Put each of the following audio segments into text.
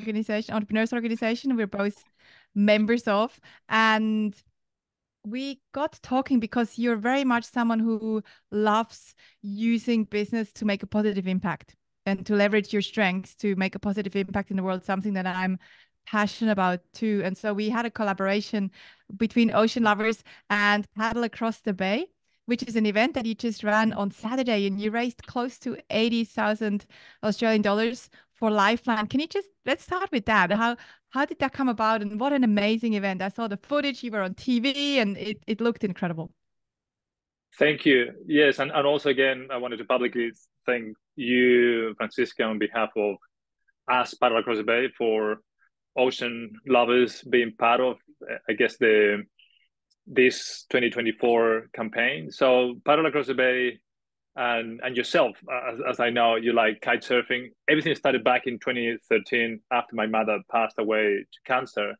organization, entrepreneurs organization. We're both members of, and we got talking because you're very much someone who loves using business to make a positive impact and to leverage your strengths to make a positive impact in the world, something that I'm passionate about too. And so we had a collaboration between Ocean Lovers and Paddle Across the Bay, which is an event that you just ran on Saturday, and you raised close to 80,000 Australian dollars for Lifeline. Can you just let's start with that? How did that come about, and what an amazing event. I saw the footage, you were on TV, and it looked incredible. Thank you. Yes, and also again, I wanted to publicly thank you, Franziska, on behalf of us, Paddle Across the Bay, for Ocean Lovers being part of, I guess, this 2024 campaign. So Paddle Across the Bay and yourself, as I know, you like kite surfing. Everything started back in 2013 after my mother passed away to cancer.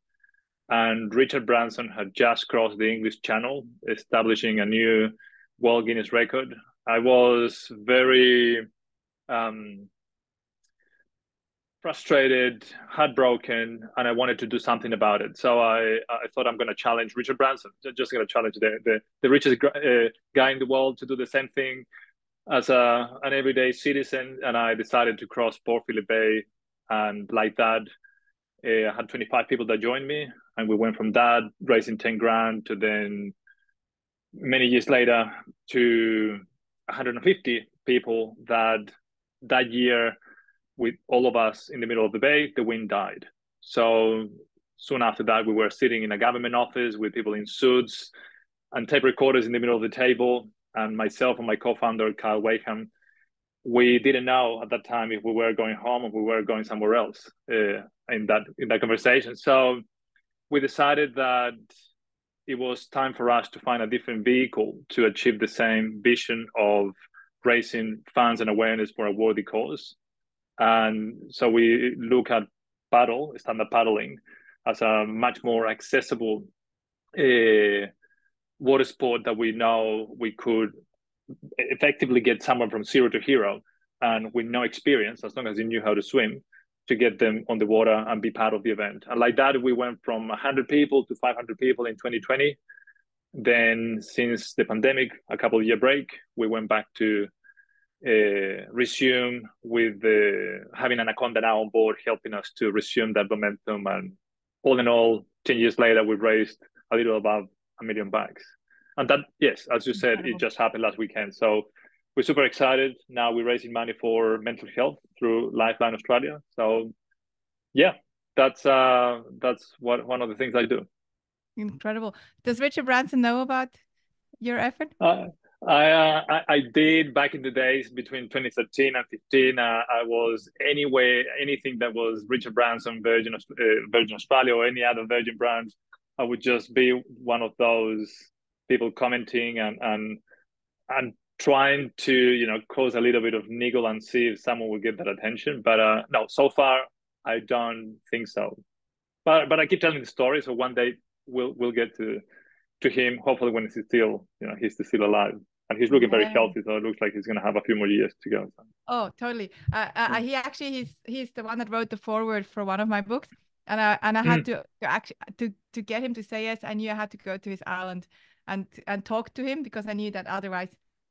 And Richard Branson had just crossed the English Channel, establishing a new World Guinness record. I was very frustrated, heartbroken, and I wanted to do something about it. So I thought I'm going to challenge Richard Branson, just going to challenge the richest guy in the world to do the same thing as an everyday citizen. And I decided to cross Port Phillip Bay, and like that, I had 25 people that joined me, and we went from that raising 10 grand to then many years later to 150 people that year, with all of us in the middle of the bay, the wind died. So soon after that, we were sitting in a government office with people in suits and tape recorders in the middle of the table. And myself and my co-founder, Kyle Wakeham, we didn't know at that time if we were going home or we were going somewhere else in that conversation. So we decided that it was time for us to find a different vehicle to achieve the same vision of raising funds and awareness for a worthy cause. And so we look at stand-up paddling, as a much more accessible water sport that we know we could effectively get someone from zero to hero and with no experience, as long as they knew how to swim, to get them on the water and be part of the event. And like that, we went from 100 people to 500 people in 2020. Then since the pandemic, a couple of year break, we went back to resume with having Anaconda now on board, helping us to resume that momentum. And all in all, 10 years later, we've raised a little above $1 million. And that, yes, as you said, it just happened last weekend. So we're super excited. Now we're raising money for mental health through Lifeline Australia. So yeah, that's one of the things I do. Incredible. Does Richard Branson know about your effort? I did back in the days between 2013 and 15. I was anything that was Richard Branson, Virgin Australia, or any other Virgin brands. I would just be one of those people commenting and trying to cause a little bit of niggle and see if someone will get that attention. But no, so far I don't think so. But I keep telling the story, so one day we'll get to him, hopefully when he's still alive, and he's looking very healthy, so it looks like he's going to have a few more years to go. Oh, totally. He's the one that wrote the foreword for one of my books, and I had to get him to say yes. I knew I had to go to his island and talk to him, because I knew that otherwise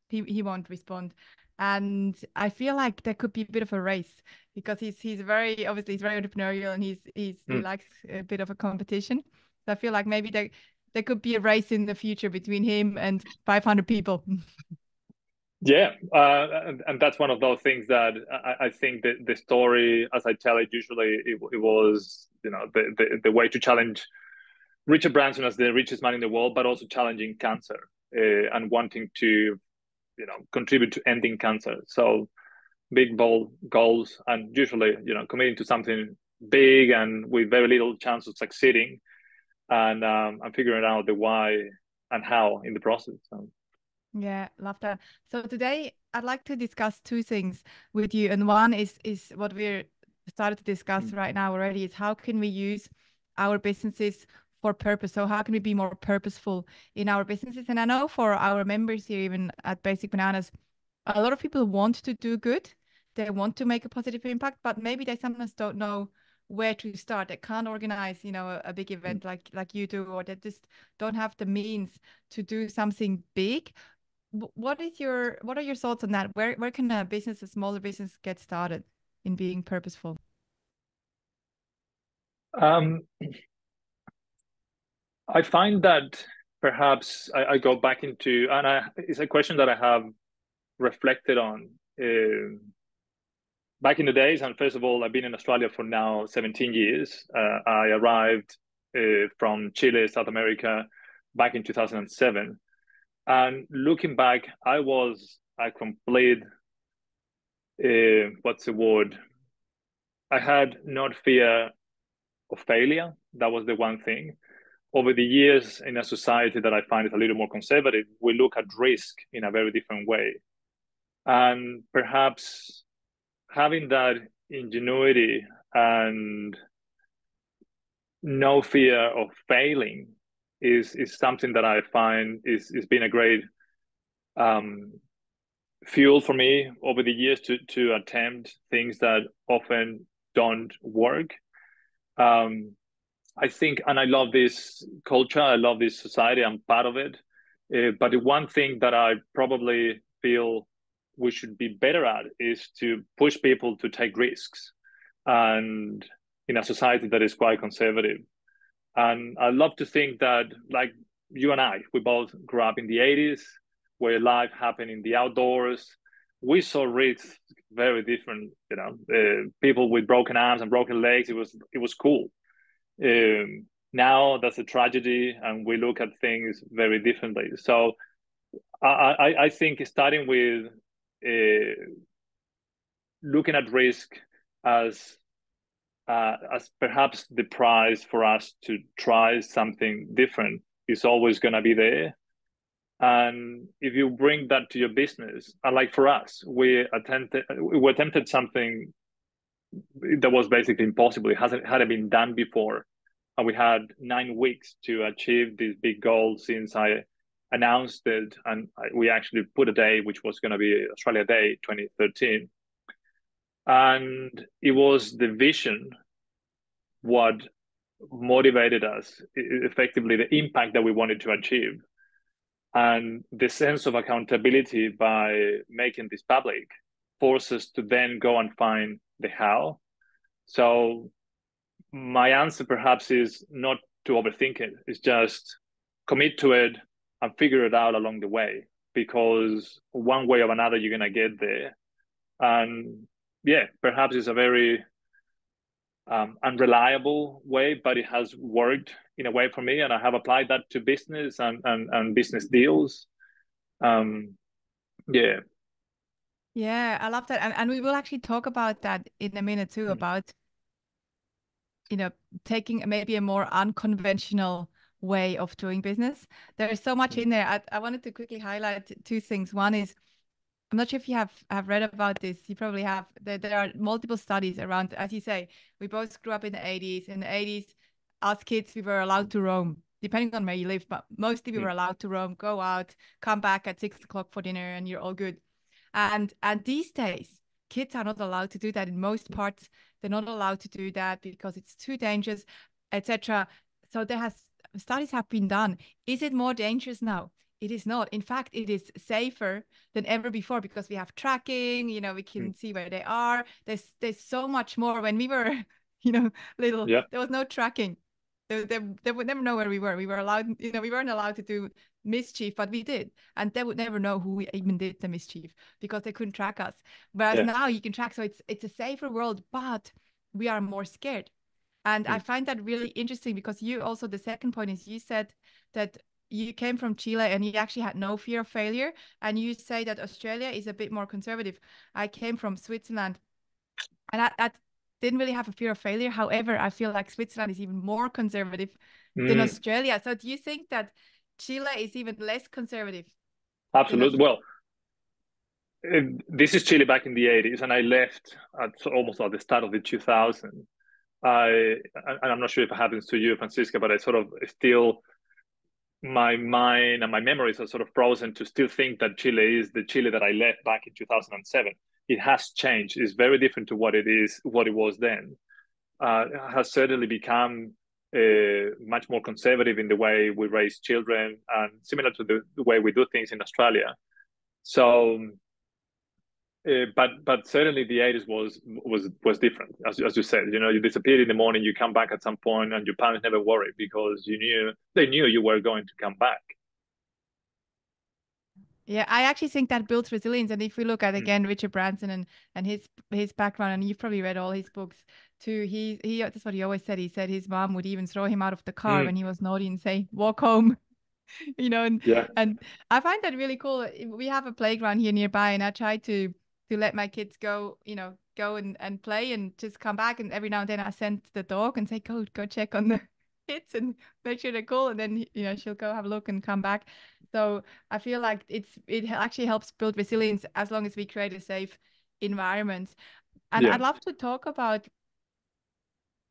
he won't respond. And I feel like there could be a bit of a race, because he's very entrepreneurial, and he likes a bit of a competition. So I feel like maybe there could be a race in the future between him and 500 people. Yeah, and that's one of those things that I think that the story, as I tell it, usually it was the way to challenge Richard Branson as the richest man in the world, but also challenging cancer and wanting to contribute to ending cancer. So big, bold goals, and usually committing to something big and with very little chance of succeeding. And figuring out the why and how in the process. So. Yeah, love that. So today I'd like to discuss two things with you, and one is what we're started to discuss right now already, is how can we use our businesses for purpose? So how can we be more purposeful in our businesses? And I know for our members here, even at Basic Bananas, a lot of people want to do good. They want to make a positive impact, but maybe they sometimes don't know where to start. They can't organize, a big event like you do, or they just don't have the means to do something big. What are your thoughts on that? Where can a smaller business get started in being purposeful? Um, I find that perhaps I go back into, and it's a question that I have reflected on back in the days. And first of all, I've been in Australia for now 17 years. I arrived from Chile, South America, back in 2007. And looking back, I was a complete, what's the word? I had not fear of failure. That was the one thing. Over the years, in a society that I find is a little more conservative, we look at risk in a very different way. And perhaps having that ingenuity and no fear of failing is something that I find is been a great um, fuel for me over the years to attempt things that often don't work. Um, I think, and I love this culture, I love this society, I'm part of it. But the one thing that I probably feel we should be better at is to push people to take risks, and in a society that is quite conservative. And I love to think that, like you and I, we both grew up in the 80s, where life happened in the outdoors. We saw risks very different, people with broken arms and broken legs. It was cool. Now that's a tragedy, and we look at things very differently. So I think starting with looking at risk as perhaps the prize for us to try something different is always going to be there. And if you bring that to your business, and like for us, we attempted something that was basically impossible. It hadn't been done before, and we had 9 weeks to achieve this big goal since I announced it, and we actually put a day which was going to be Australia Day 2013, and it was the vision what motivated us, effectively the impact that we wanted to achieve, and the sense of accountability by making this public forces to then go and find the how. So my answer perhaps is not to overthink it. It's just commit to it and figure it out along the way, because one way or another you're gonna get there. And yeah, perhaps it's a very unreliable way, but it has worked in a way for me, and I have applied that to business and business deals. Um, yeah. Yeah, I love that. And we will actually talk about that in a minute too, about, you know, taking maybe a more unconventional way of doing business. There's so much in there. I wanted to quickly highlight two things. One is, I'm not sure if you have read about this. You probably have. There are multiple studies around, as you say, we both grew up in the 80s. In the 80s, as kids, we were allowed to roam, depending on where you live, but mostly we were allowed to roam, go out, come back at 6 o'clock for dinner, and you're all good. And these days, kids are not allowed to do that in most parts. They're not allowed to do that because it's too dangerous, etc. So studies have been done. Is it more dangerous now? It is not. In fact, it is safer than ever before because we have tracking, we can see where they are. There's so much more. When we were, little, Yeah. there was no tracking. They would never know where we were. We were allowed, we weren't allowed to do mischief, but we did. And they would never know who we even did the mischief because they couldn't track us. Whereas Yeah. now you can track. So it's a safer world, but we are more scared. And I find that really interesting because you also, the second point is you said that you came from Chile and you actually had no fear of failure. And you say that Australia is a bit more conservative. I came from Switzerland and I didn't really have a fear of failure. However, I feel like Switzerland is even more conservative than Australia. So do you think that Chile is even less conservative than Absolutely. Australia? Well, this is Chile back in the 80s, and I left almost at the start of the 2000s. And I'm not sure if it happens to you, Franziska, but I sort of still, my mind and my memories are sort of frozen to still think that Chile is the Chile that I left back in 2007. It has changed. It's very different to what it was then. has certainly become much more conservative in the way we raise children, and similar to the way we do things in Australia. So, but certainly the 80s was different, as you said. You know, you disappeared in the morning, you come back at some point, and your parents never worried because they knew you were going to come back. Yeah, I actually think that builds resilience. And if we look at Mm. again Richard Branson and his background, and you've probably read all his books too. He that's what he always said. He said his mom would even throw him out of the car Mm. when he was naughty and say, "Walk home." You know, Yeah. and I find that really cool. We have a playground here nearby, and I try to let my kids go, go and play and just come back. And every now and then I send the dog and say, go check on the kids and make sure they're cool. And then, she'll go have a look and come back. So I feel like it actually helps build resilience as long as we create a safe environment. And Yeah. I'd love to talk about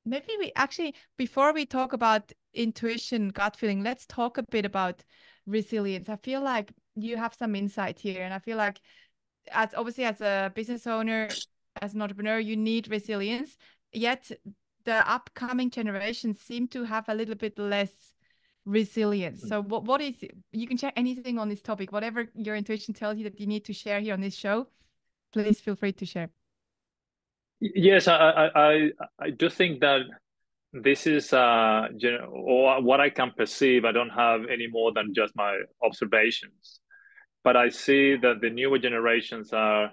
maybe we actually, before we talk about intuition, gut feeling, let's talk a bit about resilience. I feel like you have some insight here, and I feel like as obviously as a business owner, as an entrepreneur, you need resilience. Yet the upcoming generations seem to have a little bit less resilience. So what is you can share anything on this topic, whatever your intuition tells you that you need to share here on this show, please feel free to share. Yes, I do think that this is or what I can perceive. I don't have any more than just my observations, but I see that the newer generations are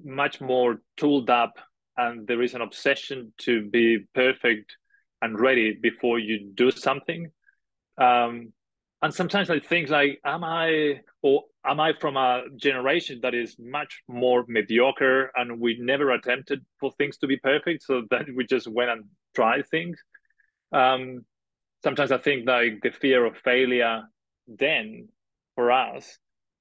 much more tooled up, and there is an obsession to be perfect and ready before you do something. Um, and sometimes I think like, am I from a generation that is much more mediocre and we never attempted for things to be perfect, so that we just went and tried things? Um, Sometimes I think like the fear of failure then for us,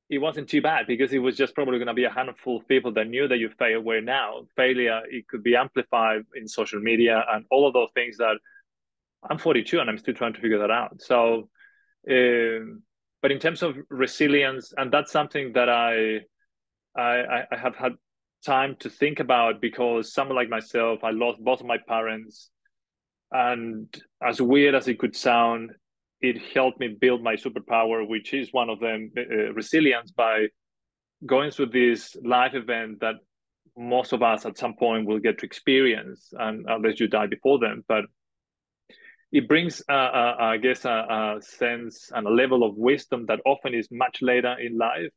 it wasn't too bad because it was just probably going to be a handful of people that knew that you failed. Where now failure, it could be amplified in social media and all of those things that I'm 42 and I'm still trying to figure that out. So, but in terms of resilience, and that's something that I have had time to think about because someone like myself, I lost both of my parents, and as weird as it could sound, it helped me build my superpower, which is one of them, resilience, by going through this life event that most of us at some point will get to experience, and unless you die before them. But it brings, I guess, a sense and a level of wisdom that often is much later in life.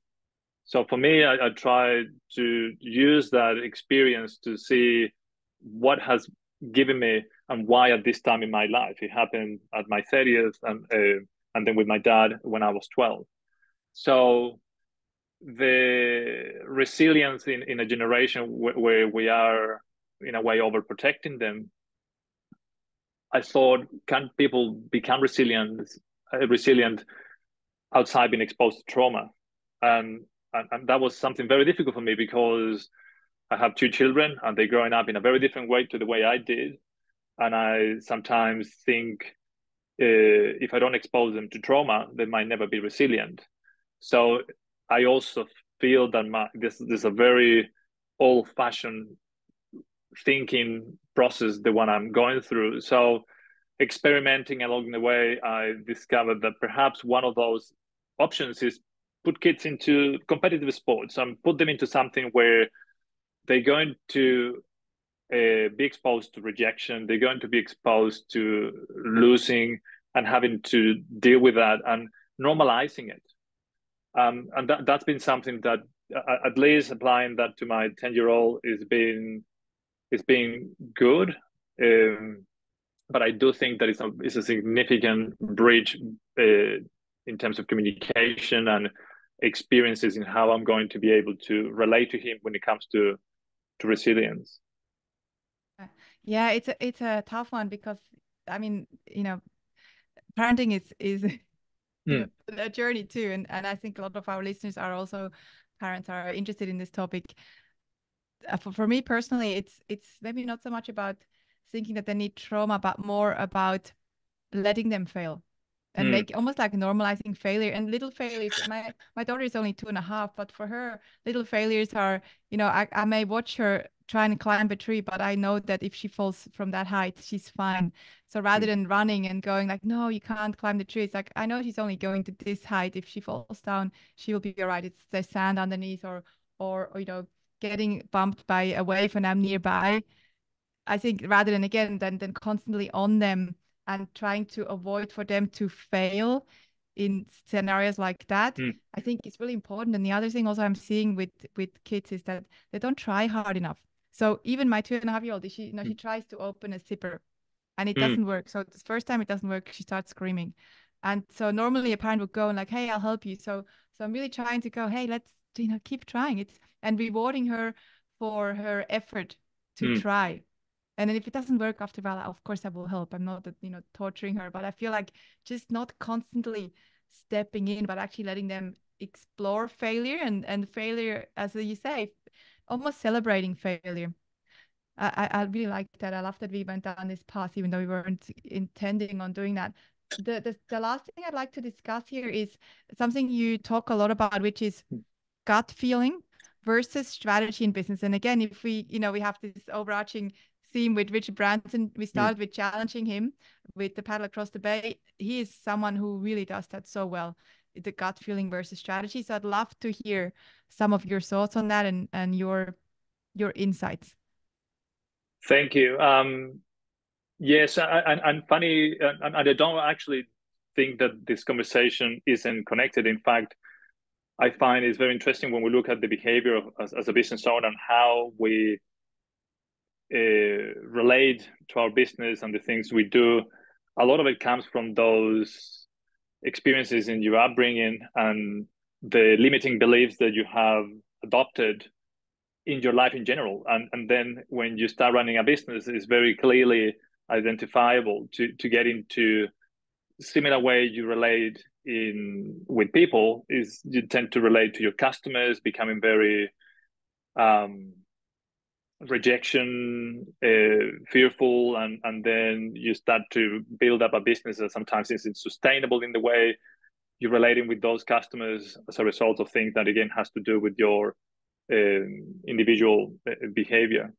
So for me, I try to use that experience to see what has given me and why at this time in my life. It happened at my 30th, and then with my dad when I was 12. So the resilience in a generation where we are in a way overprotecting them, I thought, can people become resilient outside being exposed to trauma? And that was something very difficult for me because I have two children and they're growing up in a very different way to the way I did. And I sometimes think if I don't expose them to trauma, they might never be resilient. So I also feel that this is a very old-fashioned thinking process, the one I'm going through. So experimenting along the way, I discovered that perhaps one of those options is put kids into competitive sports and put them into something where they're going to be exposed to rejection. They're going to be exposed to losing and having to deal with that and normalizing it. And that's been something that, at least applying that to my 10-year-old, is being good. But I do think that it's a significant bridge in terms of communication and experiences in how I'm going to be able to relate to him when it comes to resilience. Yeah, it's a tough one because I mean, parenting is Mm. a journey too, and I think a lot of our listeners are also parents are interested in this topic. For me personally, it's maybe not so much about thinking that they need trauma, but more about letting them fail and Mm. make almost like normalizing failure and little failures. My daughter is only 2.5, but for her, little failures are, I may watch her trying to climb a tree, but I know that if she falls from that height, she's fine. So rather than running and going like, no, you can't climb the tree, it's like, I know she's only going to this height. If she falls down, she will be all right. It's the sand underneath, or you know, getting bumped by a wave and I'm nearby. I think rather than again than constantly on them and trying to avoid for them to fail in scenarios like that, I think it's really important. And the other thing also I'm seeing with kids is that they don't try hard enough. So even my 2.5-year-old, she, you know, she tries to open a zipper and it doesn't work. So the first time it doesn't work, she starts screaming. And so normally a parent would go and like, hey, I'll help you. So I'm really trying to go, hey, let's, you know, keep trying it and rewarding her for her effort to try. And then if it doesn't work after a while, of course I will help. I'm not, you know, torturing her, but I feel like just not constantly stepping in, but actually letting them explore failure and failure, as you say, almost celebrating failure. I really like that. I love that we went down this path, even though we weren't intending on doing that. The last thing I'd like to discuss here is something you talk a lot about, which is gut feeling versus strategy in business. And again, if we, you know, we have this overarching theme with Richard Branson, we started with challenging him with the paddle across the bay. He is someone who really does that so well, the gut feeling versus strategy. So I'd love to hear some of your thoughts on that and your insights. Thank you. Yes, and funny, and I don't actually think that this conversation isn't connected. In fact, I find it's very interesting when we look at the behavior of, as a business owner and how we relate to our business and the things we do. A lot of it comes from those experiences in your upbringing and the limiting beliefs that you have adopted in your life in general. And then when you start running a business, it's very clearly identifiable to get into similar way you relate in with people is you tend to relate to your customers, becoming very rejection fearful, and then you start to build up a business that sometimes isn't sustainable in the way you're relating with those customers as a result of things that again has to do with your individual behavior.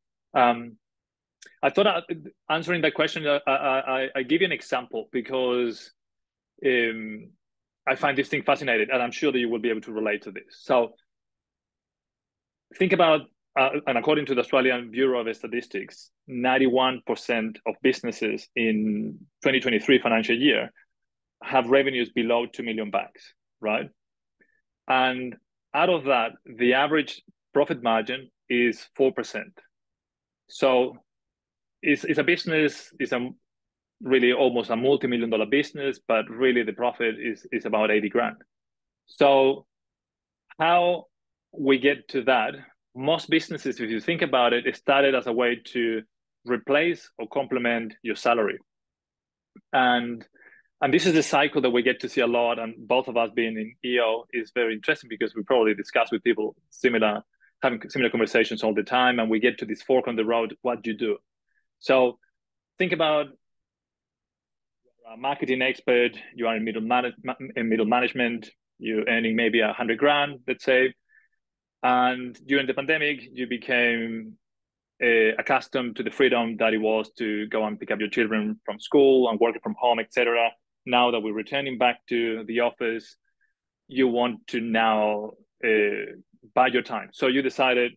I thought answering that question, I give you an example because I find this thing fascinating, and I'm sure that you will be able to relate to this. So think about, and according to the Australian Bureau of Statistics, 91% of businesses in 2023 financial year have revenues below 2 million bucks, right? And out of that, the average profit margin is 4%. So it's a business, it's a really almost a multi-million-dollar business, but really the profit is about 80 grand. So how we get to that, most businesses, if you think about it, it started as a way to replace or complement your salary. And this is a cycle that we get to see a lot, and both of us being in EO is very interesting because we probably discuss with people having similar conversations all the time, and we get to this fork on the road, what do you do? So think about a marketing expert, you are in middle management, you're earning maybe 100 grand, let's say. And during the pandemic, you became accustomed to the freedom that it was to go and pick up your children from school and working from home, etc. Now that we're returning back to the office, you want to now buy your time. So you decided,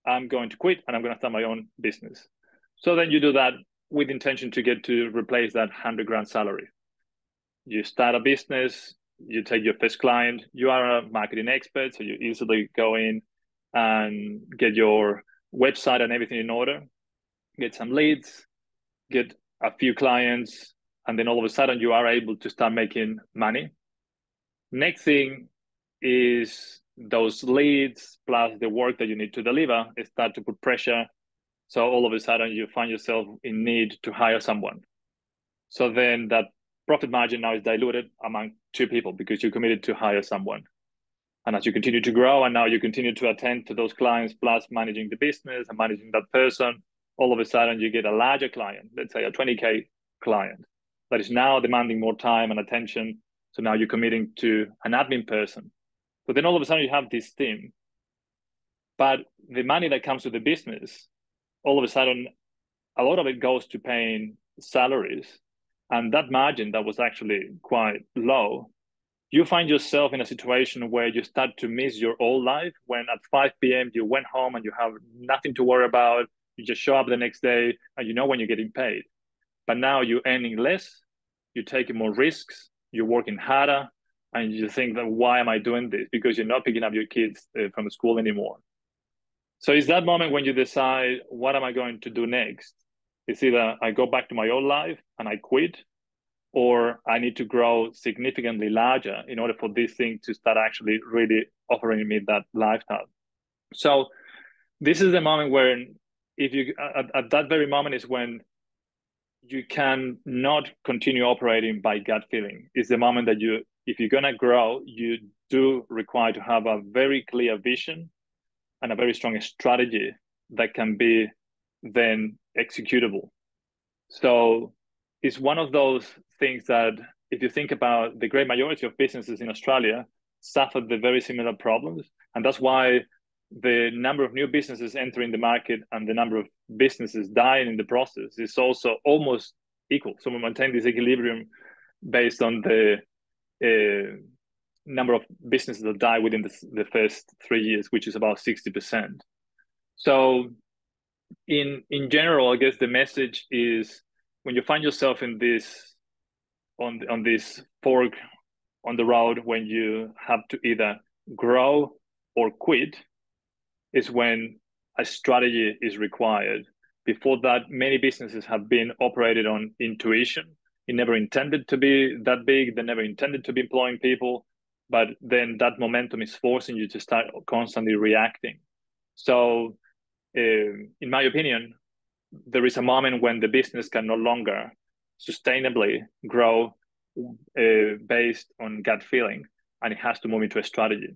I'm going to quit and I'm going to start my own business. So then you do that with intention to get to replace that 100 grand salary. You start a business, you take your first client, you are a marketing expert, so you easily go in and get your website and everything in order, get some leads, get a few clients, and then all of a sudden you are able to start making money. Next thing is those leads plus the work that you need to deliver start to put pressure. So all of a sudden you find yourself in need to hire someone. So then that profit margin now is diluted among two people because you committed to hire someone. And as you continue to grow and now you continue to attend to those clients plus managing the business and managing that person, all of a sudden you get a larger client, let's say a 20K client that is now demanding more time and attention. So now you're committing to an admin person. So then all of a sudden you have this team. But the money that comes to the business all of a sudden, a lot of it goes to paying salaries. And that margin that was actually quite low, you find yourself in a situation where you start to miss your old life when at 5 p.m. you went home and you have nothing to worry about. You just show up the next day and you know when you're getting paid. But now you're earning less, you're taking more risks, you're working harder, and you think that why am I doing this? Because you're not picking up your kids from school anymore. So it's that moment when you decide, what am I going to do next? It's either I go back to my old life and I quit, or I need to grow significantly larger in order for this thing to start actually really offering me that lifestyle. So this is the moment where, if you at that very moment is when you can not continue operating by gut feeling. It's the moment that you, if you're gonna grow, you do require to have a very clear vision and a very strong strategy that can be then executable. So it's one of those things that, if you think about, the great majority of businesses in Australia suffered the very similar problems. And that's why the number of new businesses entering the market and the number of businesses dying in the process is also almost equal. So we maintain this equilibrium based on the number of businesses that die within the first 3 years, which is about 60%. So in general, I guess the message is, when you find yourself in this on this fork on the road, when you have to either grow or quit, is when a strategy is required. Before that, many businesses have been operated on intuition. It never intended to be that big. They never intended to be employing people, but then that momentum is forcing you to start constantly reacting. So, in my opinion, there is a moment when the business can no longer sustainably grow based on gut feeling, and it has to move into a strategy.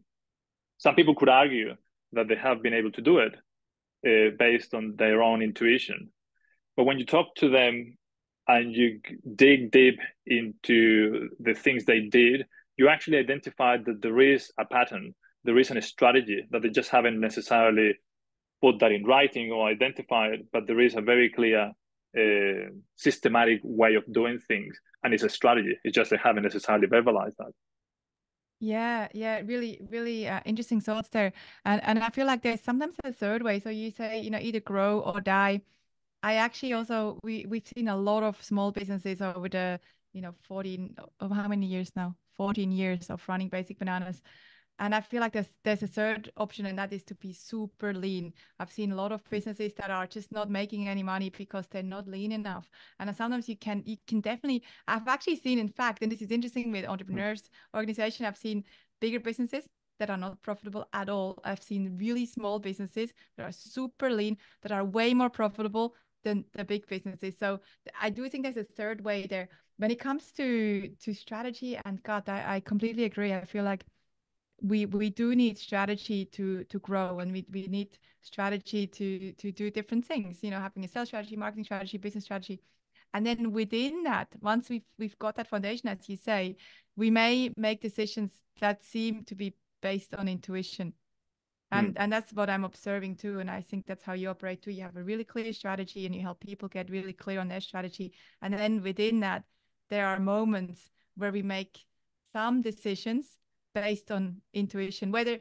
Some people could argue that they have been able to do it based on their own intuition. But when you talk to them and you dig deep into the things they did, you actually identify that there is a pattern, there is a strategy, that they just haven't necessarily put that in writing or identified, but there is a very clear systematic way of doing things, and it's a strategy. It's just they haven't necessarily verbalized that. Yeah, yeah, really, really interesting thoughts there. And I feel like there's sometimes a third way. So you say, either grow or die. I actually also we've seen a lot of small businesses over the, 14 of how many years now? 14 years of running Basic Bananas. And I feel like there's a third option, and that is to be super lean. I've seen a lot of businesses that are just not making any money because they're not lean enough. And sometimes you can definitely, I've actually seen, in fact, and this is interesting with entrepreneurs organization, I've seen bigger businesses that are not profitable at all. I've seen really small businesses that are super lean, that are way more profitable than the big businesses. So I do think there's a third way there. When it comes to strategy and God, I completely agree. I feel like we do need strategy to grow, and we need strategy to do different things, having a sales strategy, marketing strategy, business strategy. And then within that, once we've got that foundation, as you say, we may make decisions that seem to be based on intuition. And that's what I'm observing too. And I think that's how you operate too. You have a really clear strategy and you help people get really clear on their strategy. And then within that, there are moments where we make some decisions based on intuition. Whether,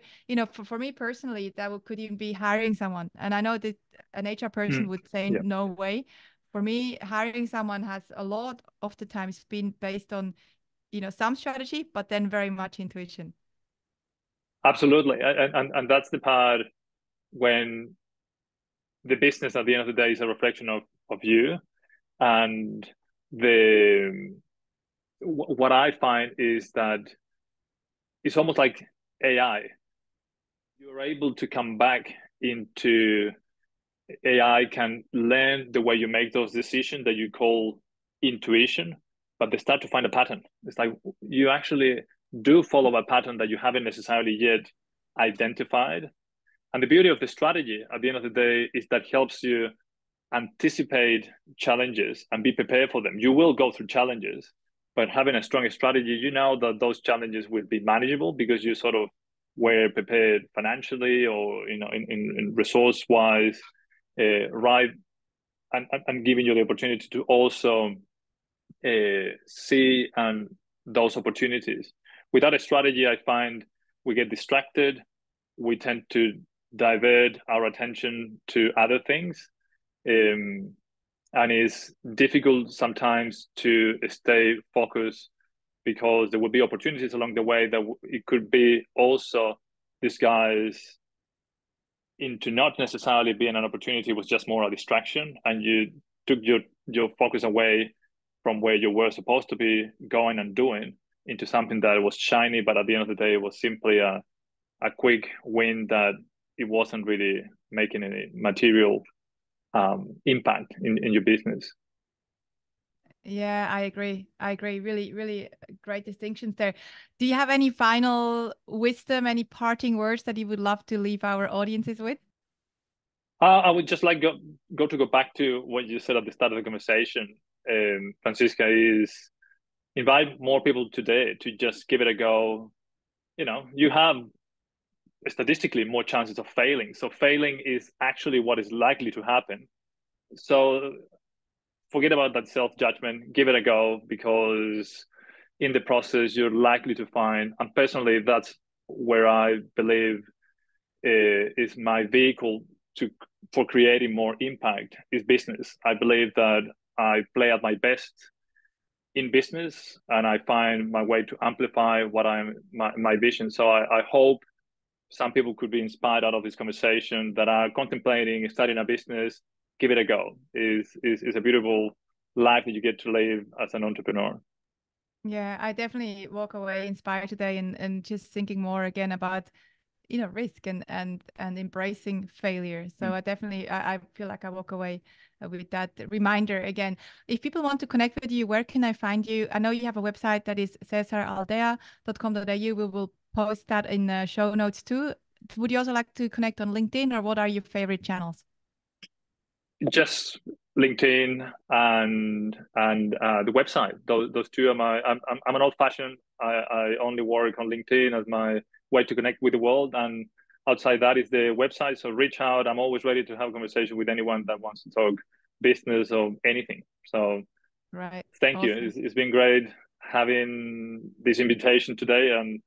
for me personally, could even be hiring someone. And I know that an HR person would say Yeah, no way. For me, hiring someone has a lot of the times been based on, some strategy, but then very much intuition. absolutely. And that's the part when the business at the end of the day is a reflection of you. And the what I find is that it's almost like AI. You're able to come back into, AI can learn the way you make those decisions that you call intuition, but they start to find a pattern. It's like you actually do follow a pattern that you haven't necessarily yet identified. And the beauty of the strategy at the end of the day is that helps you anticipate challenges and be prepared for them. You will go through challenges, but having a strong strategy, you know that those challenges will be manageable because you sort of were prepared financially, or in resource wise, right, and giving you the opportunity to also see and those opportunities. Without a strategy, I find we get distracted. We tend to divert our attention to other things. And it's difficult sometimes to stay focused because there will be opportunities along the way that it could be also disguised into not necessarily being an opportunity, it was just more a distraction, and you took your focus away from where you were supposed to be going and doing into something that was shiny, but at the end of the day, it was simply a quick win that it wasn't really making any material impact in your business. Yeah, I agree. I agree. Really, really great distinctions there. Do you have any final wisdom, any parting words that you would love to leave our audiences with? I would just like go back to what you said at the start of the conversation, Franziska, is invite more people today to just give it a go. You know, you have statistically more chances of failing. So failing is actually what is likely to happen. So forget about that self-judgment, give it a go, because in the process you're likely to find, and personally that's where I believe is my vehicle to for creating more impact is business. I believe that I play at my best in business, and I find my way to amplify what my vision. So I hope some people could be inspired out of this conversation that are contemplating starting a business. Give it a go. Is a beautiful life that you get to live as an entrepreneur. Yeah, I definitely walk away inspired today and just thinking more again about risk and embracing failure. So I feel like I walk away with that reminder again. If people want to connect with you, where can I find you? I know you have a website that is cesaraldea.com.au. We will post that in the show notes too. Would you also like to connect on LinkedIn, or what are your favorite channels? Just LinkedIn and the website. Those two are my. I'm an old fashioned. I only work on LinkedIn as my way to connect with the world, and outside that is the website. So reach out. I'm always ready to have a conversation with anyone that wants to talk business or anything. So Right. thank you. Awesome. It's been great having this invitation today, and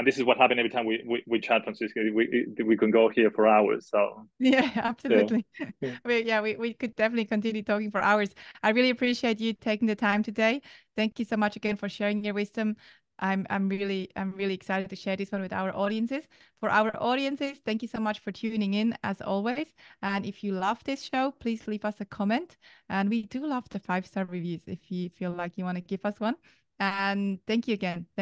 this is what happens every time we chat, Francisco. We can go here for hours. So Yeah, yeah. absolutely. We could definitely continue talking for hours. I really appreciate you taking the time today. Thank you so much again for sharing your wisdom. I'm really excited to share this one with our audiences. For our audiences, thank you so much for tuning in as always. And if you love this show, please leave us a comment. And we do love the 5-star reviews if you feel like you want to give us one. And thank you again.